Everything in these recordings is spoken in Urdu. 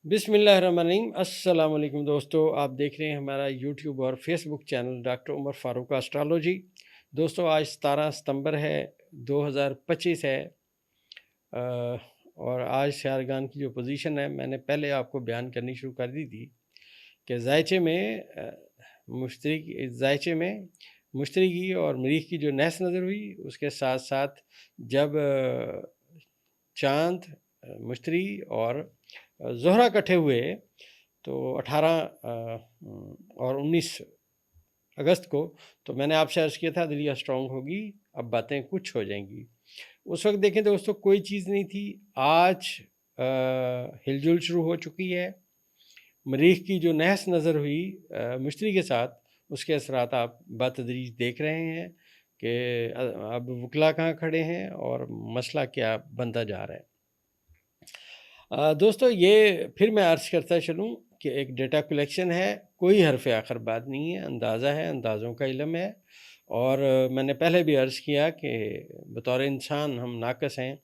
بسم اللہ الرحمن الرحیم۔ السلام علیکم دوستو، آپ دیکھ رہے ہیں ہمارا یوٹیوب اور فیس بک چینل ڈاکٹر عمر فاروق اسٹرالوجی۔ دوستو آج 17 ستمبر ہے، 2025 ہے، اور آج سیارگان کی جو پوزیشن ہے میں نے پہلے آپ کو بیان کرنی شروع کر دی تھی کہ زائچے میں مشتری کی اور مریخ کی جو نحس نظر ہوئی، اس کے ساتھ ساتھ جب چاند، مشتری اور زہرہ کٹھے ہوئے تو 18 اور 19 اگست کو، تو میں نے آپ سے عرض کیا تھا دلیہ اسٹرانگ ہوگی، اب باتیں کچھ ہو جائیں گی۔ اس وقت دیکھیں دوستو کوئی چیز نہیں تھی، آج ہل جل شروع ہو چکی ہے۔ مریخ کی جو نحس نظر ہوئی مشتری کے ساتھ، اس کے اثرات آپ بتدریج دیکھ رہے ہیں کہ اب وکلا کہاں کھڑے ہیں اور مسئلہ کیا بنتا جا رہا ہے۔ دوستو یہ پھر میں عرض کرتا چلوں کہ ایک ڈیٹا کلیکشن ہے، کوئی حرف آخر بات نہیں ہے، اندازہ ہے، اندازوں کا علم ہے، اور میں نے پہلے بھی عرض کیا کہ بطور انسان ہم ناقص ہیں،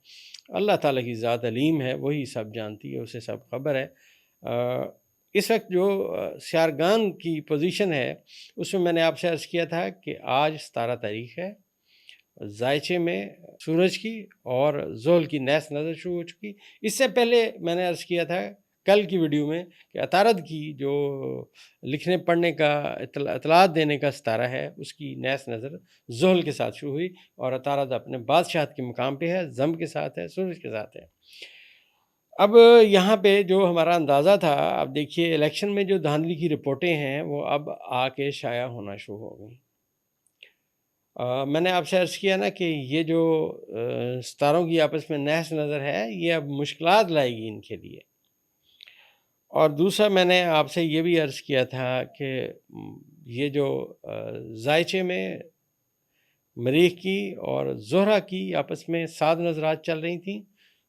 اللہ تعالیٰ کی ذات علیم ہے، وہی سب جانتی ہے، اسے سب خبر ہے۔ اس وقت جو سیارگان کی پوزیشن ہے اس میں نے آپ سے عرض کیا تھا کہ آج 17 تاریخ ہے، زائچے میں سورج کی اور زحل کی نحس نظر شروع ہو چکی۔ اس سے پہلے میں نے عرض کیا تھا کل کی ویڈیو میں کہ عطارد کی جو لکھنے پڑھنے کا اطلاعات دینے کا ستارہ ہے، اس کی نحس نظر زحل کے ساتھ شروع ہوئی، اور عطارد اپنے بادشاہت کے مقام پہ ہے، زم کے ساتھ ہے، سورج کے ساتھ ہے۔ اب یہاں پہ جو ہمارا اندازہ تھا، اب دیکھیے الیکشن میں جو دھاندلی کی رپورٹیں ہیں وہ اب آ کے شائع ہونا شروع ہو گئیں۔ میں نے آپ سے عرض کیا نا کہ یہ جو ستاروں کی آپس میں نحس نظر ہے، یہ اب مشکلات لائے گی ان کے لیے۔ اور دوسرا میں نے آپ سے یہ بھی عرض کیا تھا کہ یہ جو زائچے میں مریخ کی اور زہرہ کی آپس میں 7 نظرات چل رہی تھیں،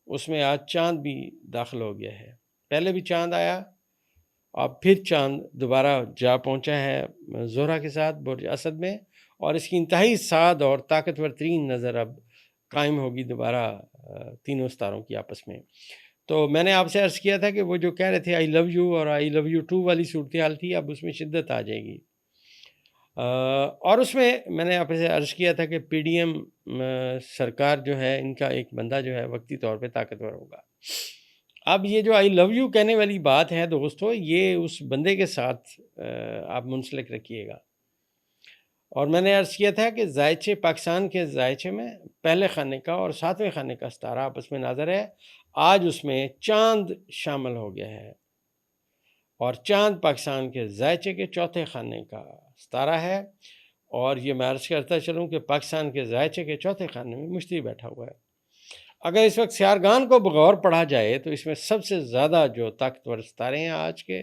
اس میں آج چاند بھی داخل ہو گیا ہے۔ پہلے بھی چاند آیا، اب پھر چاند دوبارہ جا پہنچا ہے زہرہ کے ساتھ برج اسد میں، اور اس کی انتہائی سعد اور طاقتور ترین نظر اب قائم ہوگی دوبارہ تینوں ستاروں کی آپس میں۔ تو میں نے آپ سے عرض کیا تھا کہ وہ جو کہہ رہے تھے آئی لو یو اور آئی لو یو ٹو والی صورتحال تھی، اب اس میں شدت آ جائے گی۔ اور اس میں نے آپ سے عرض کیا تھا کہ پی ڈی ایم سرکار جو ہے، ان کا ایک بندہ جو ہے وقتی طور پہ طاقتور ہوگا۔ اب یہ جو آئی لو یو کہنے والی بات ہے دوستو، یہ اس بندے کے ساتھ آپ منسلک رکھیے گا۔ اور میں نے عرض کیا تھا کہ زائچے، پاکستان کے زائچے میں پہلے خانے کا اور 7ویں خانے کا ستارہ آپس میں ناظر ہے، آج اس میں چاند شامل ہو گیا ہے، اور چاند پاکستان کے زائچے کے 4تھے خانے کا ستارہ ہے، اور یہ میں عرض کرتا چلوں کہ پاکستان کے زائچے کے 4تھے خانے میں مشتری بیٹھا ہوا ہے۔ اگر اس وقت سیارگان کو بغور پڑھا جائے تو اس میں سب سے زیادہ جو طاقتور ستارے ہیں آج کے،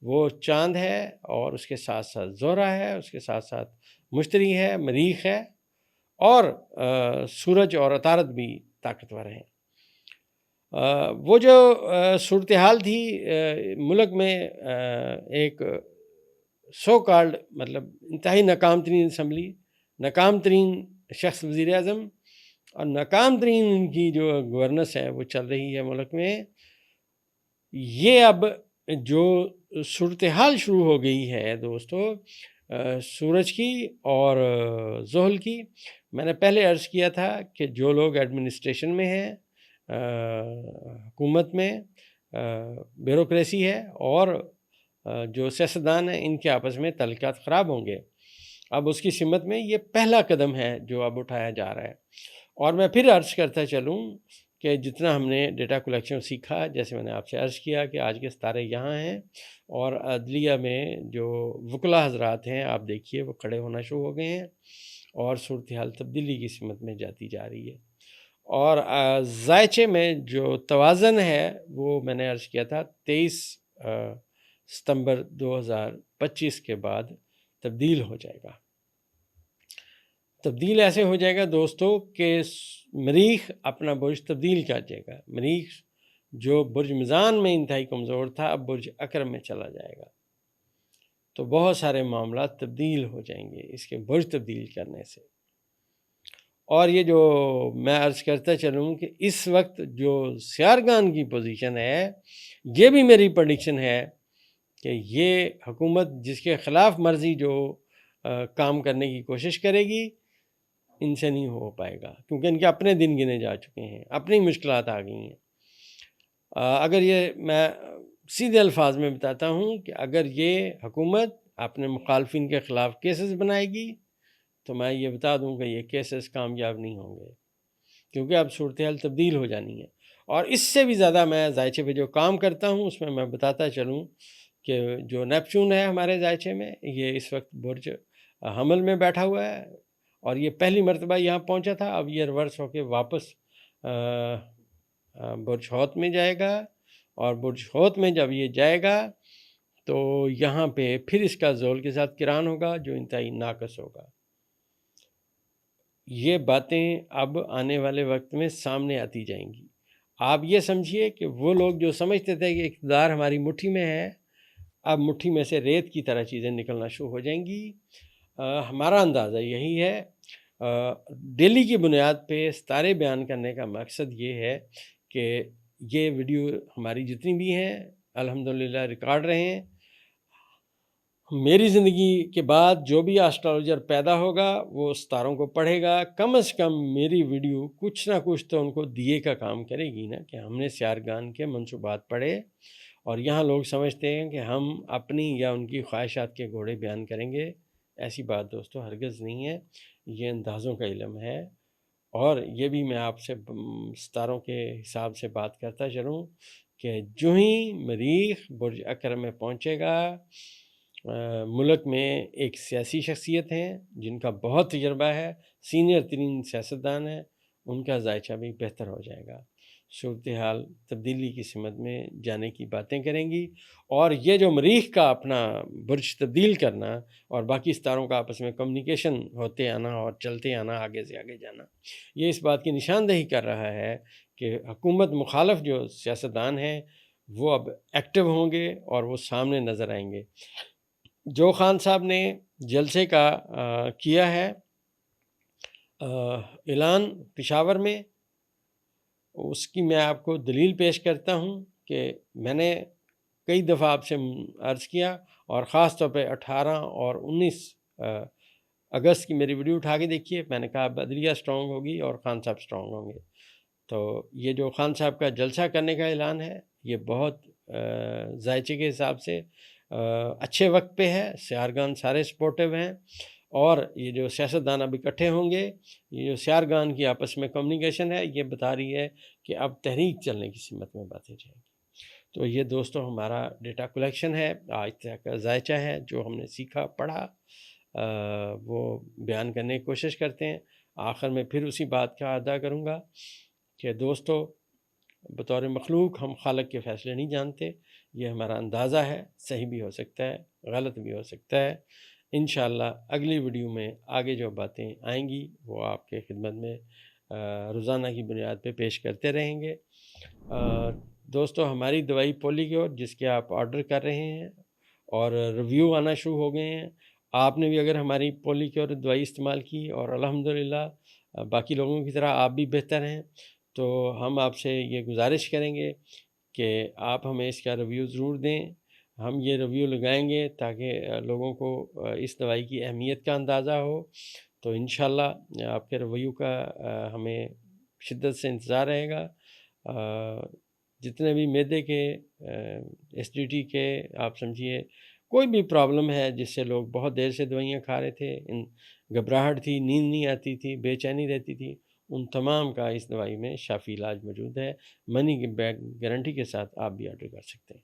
وہ چاند ہے، اور اس کے ساتھ ساتھ زہرہ ہے، اس کے ساتھ ساتھ مشتری ہے، مریخ ہے، اور سورج اور عطارد بھی طاقتور ہیں۔ وہ جو صورتحال تھی ملک میں، ایک سو کالڈ مطلب انتہائی ناکام ترین اسمبلی، ناکام ترین شخص وزیر اعظم، اور ناکام ترین ان کی جو گورننس ہے وہ چل رہی ہے ملک میں، یہ اب جو صورتحال شروع ہو گئی ہے دوستو سورج کی اور زحل کی، میں نے پہلے عرض کیا تھا کہ جو لوگ ایڈمنسٹریشن میں ہیں، حکومت میں بیوروکریسی ہے، اور جو سیاستدان ہیں، ان کے آپس میں تعلقات خراب ہوں گے۔ اب اس کی سمت میں یہ پہلا قدم ہے جو اب اٹھایا جا رہا ہے۔ اور میں پھر عرض کرتا چلوں کہ جتنا ہم نے ڈیٹا کلیکشن سیکھا، جیسے میں نے آپ سے عرض کیا کہ آج کے ستارے یہاں ہیں، اور عدلیہ میں جو وکلا حضرات ہیں آپ دیکھیے وہ کھڑے ہونا شروع ہو گئے ہیں، اور صورتحال تبدیلی کی سمت میں جاتی جا رہی ہے۔ اور زائچے میں جو توازن ہے وہ میں نے عرض کیا تھا 23 ستمبر 2025 کے بعد تبدیل ہو جائے گا۔ تبدیل ایسے ہو جائے گا دوستو کہ مریخ اپنا برج تبدیل کر جائے گا۔ مریخ جو برج میزان میں انتہائی کمزور تھا، اب برج اکرم میں چلا جائے گا، تو بہت سارے معاملات تبدیل ہو جائیں گے اس کے برج تبدیل کرنے سے۔ اور یہ جو میں عرض کرتا چلوں کہ اس وقت جو سیارگان کی پوزیشن ہے، یہ بھی میری پریڈکشن ہے کہ یہ حکومت جس کے خلاف مرضی جو کام کرنے کی کوشش کرے گی، ان سے نہیں ہو پائے گا، کیونکہ ان کے اپنے دن گنے جا چکے ہیں، اپنی مشکلات آ گئی ہیں۔ اگر یہ میں سیدھے الفاظ میں بتاتا ہوں کہ اگر یہ حکومت اپنے مخالفین کے خلاف کیسز بنائے گی تو میں یہ بتا دوں کہ یہ کیسز کامیاب نہیں ہوں گے، کیونکہ اب صورتحال تبدیل ہو جانی ہے۔ اور اس سے بھی زیادہ میں زائچے پہ جو کام کرتا ہوں اس میں بتاتا چلوں کہ جو نیپچون ہے ہمارے زائچے میں، یہ اس وقت برج حمل میں بیٹھا ہوا ہے، اور یہ پہلی مرتبہ یہاں پہنچا تھا، اب یہ ریورس ہو کے واپس برج حوت میں جائے گا، اور برج حوت میں جب یہ جائے گا تو یہاں پہ پھر اس کا زول کے ساتھ کران ہوگا جو انتہائی ناقص ہوگا۔ یہ باتیں اب آنے والے وقت میں سامنے آتی جائیں گی۔ آپ یہ سمجھیے کہ وہ لوگ جو سمجھتے تھے کہ اقتدار ہماری مٹھی میں ہے، اب مٹھی میں سے ریت کی طرح چیزیں نکلنا شروع ہو جائیں گی۔ ہمارا اندازہ یہی ہے۔ ڈیلی کی بنیاد پہ ستارے بیان کرنے کا مقصد یہ ہے کہ یہ ویڈیو ہماری جتنی بھی ہیں الحمدللہ ریکارڈ رہے ہیں۔ میری زندگی کے بعد جو بھی آسٹرالوجر پیدا ہوگا وہ ستاروں کو پڑھے گا، کم از کم میری ویڈیو کچھ نہ کچھ تو ان کو دیے کا کام کرے گی نا، کہ ہم نے سیارگان کے منصوبات پڑھے، اور یہاں لوگ سمجھتے ہیں کہ ہم اپنی یا ان کی خواہشات کے گھوڑے بیان کریں گے۔ ایسی بات دوستو ہرگز نہیں ہے، یہ اندازوں کا علم ہے۔ اور یہ بھی میں آپ سے ستاروں کے حساب سے بات کرتا چلوں کہ جو ہی مریخ برج عقرب میں پہنچے گا، ملک میں ایک سیاسی شخصیت ہیں جن کا بہت تجربہ ہے، سینئر ترین سیاستدان ہیں، ان کا ذائچہ بھی بہتر ہو جائے گا، صورتحال تبدیلی کی سمت میں جانے کی باتیں کریں گی۔ اور یہ جو مریخ کا اپنا برج تبدیل کرنا اور باقی ستاروں کا آپس میں کمیونیکیشن ہوتے آنا اور چلتے آنا، آگے سے آگے جانا، یہ اس بات کی نشاندہی کر رہا ہے کہ حکومت مخالف جو سیاستدان ہیں وہ اب ایکٹیو ہوں گے اور وہ سامنے نظر آئیں گے۔ جو خان صاحب نے جلسے کا کیا ہے اعلان پشاور میں، اس کی میں آپ کو دلیل پیش کرتا ہوں کہ میں نے کئی دفعہ آپ سے عرض کیا، اور خاص طور پہ 18 اور 19 اگست کی میری ویڈیو اٹھا کے دیکھیے، میں نے کہا بدریہ سٹرونگ ہوگی اور خان صاحب سٹرونگ ہوں گے۔ تو یہ جو خان صاحب کا جلسہ کرنے کا اعلان ہے یہ بہت ذائچے کے حساب سے اچھے وقت پہ ہے، سیارگان سارے سپورٹیو ہیں، اور یہ جو سیاستدان اب اکٹھے ہوں گے، یہ جو سیارگان کی آپس میں کمیونیکیشن ہے یہ بتا رہی ہے کہ اب تحریک چلنے کی سمت میں باتیں جائیں گی۔ تو یہ دوستو ہمارا ڈیٹا کلیکشن ہے، آج تک کا ذائچہ ہے، جو ہم نے سیکھا پڑھا وہ بیان کرنے کی کوشش کرتے ہیں۔ آخر میں پھر اسی بات کا ادا کروں گا کہ دوستو، بطور مخلوق ہم خالق کے فیصلے نہیں جانتے، یہ ہمارا اندازہ ہے، صحیح بھی ہو سکتا ہے، غلط بھی ہو سکتا ہے۔ انشاءاللہ اگلی ویڈیو میں آگے جو باتیں آئیں گی وہ آپ کے خدمت میں روزانہ کی بنیاد پہ پیش کرتے رہیں گے۔ دوستو، ہماری دوائی پولی کیور جس کے آپ آرڈر کر رہے ہیں اور ریویو آنا شروع ہو گئے ہیں، آپ نے بھی اگر ہماری پولی کیور دوائی استعمال کی اور الحمدللہ باقی لوگوں کی طرح آپ بھی بہتر ہیں، تو ہم آپ سے یہ گزارش کریں گے کہ آپ ہمیں اس کا ریویو ضرور دیں۔ ہم یہ ریویو لگائیں گے تاکہ لوگوں کو اس دوائی کی اہمیت کا اندازہ ہو۔ تو انشاءاللہ آپ کے ریویو کا ہمیں شدت سے انتظار رہے گا۔ جتنے بھی معدے کے، ایسیڈیٹی کے، آپ سمجھیے کوئی بھی پرابلم ہے جس سے لوگ بہت دیر سے دوائیاں کھا رہے تھے، گھبراہٹ تھی، نیند نہیں آتی تھی، بے چینی رہتی تھی، ان تمام کا اس دوائی میں شافی علاج موجود ہے۔ منی کی بیک گارنٹی کے ساتھ آپ بھی آرڈر کر سکتے ہیں۔